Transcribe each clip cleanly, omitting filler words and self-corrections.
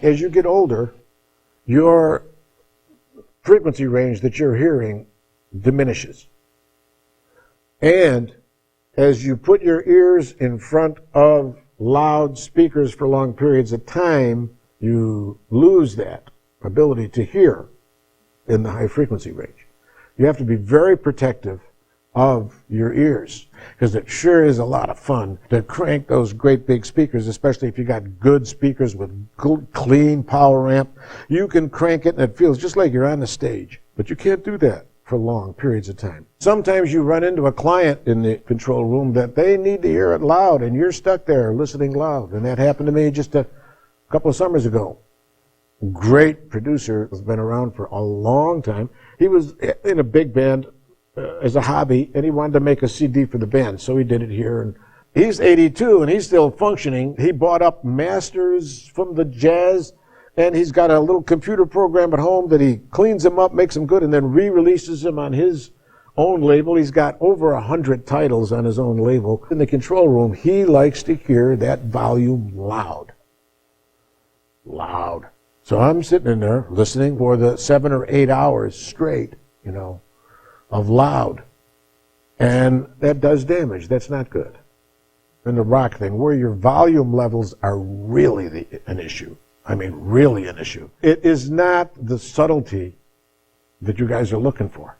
As you get older, your frequency range that you're hearing diminishes. And as you put your ears in front of loud speakers for long periods of time, you lose that ability to hear in the high frequency range. You have to be very protective of your ears, because it sure is a lot of fun to crank those great big speakers, especially if you got good speakers with clean power amp. You can crank it and it feels just like you're on the stage, but you can't do that for long periods of time. Sometimes you run into a client in the control room that they need to hear it loud, and you're stuck there listening loud, and that happened to me just a couple of summers ago. Great producer, has been around for a long time. He was in a big band as a hobby, and he wanted to make a CD for the band, so he did it here. And he's 82, and he's still functioning. He bought up masters from the jazz, and he's got a little computer program at home that he cleans them up, makes them good, and then re-releases them on his own label. He's got over 100 titles on his own label. In the control room, he likes to hear that volume loud. Loud. So I'm sitting in there listening for the 7 or 8 hours straight, of loud. And that does damage. That's not good. And the rock thing, where your volume levels are really an issue. I mean, really an issue. It is not the subtlety that you guys are looking for.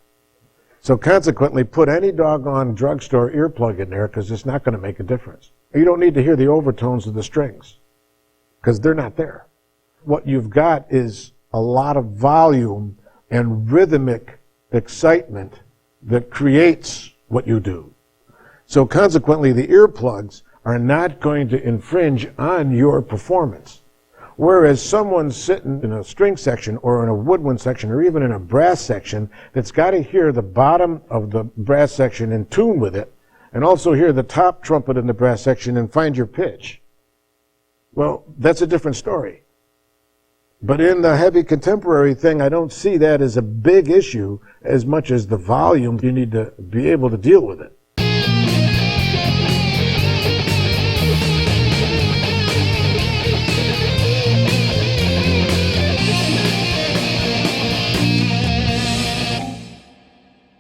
So consequently, put any doggone drugstore earplug in there, because it's not going to make a difference. You don't need to hear the overtones of the strings, because they're not there. What you've got is a lot of volume and rhythmic excitement that creates what you do. So consequently, the earplugs are not going to infringe on your performance. Whereas someone sitting in a string section or in a woodwind section or even in a brass section that's got to hear the bottom of the brass section in tune with it, and also hear the top trumpet in the brass section and find your pitch, well, that's a different story. But in the heavy contemporary thing, I don't see that as a big issue as much as the volume. You need to be able to deal with it.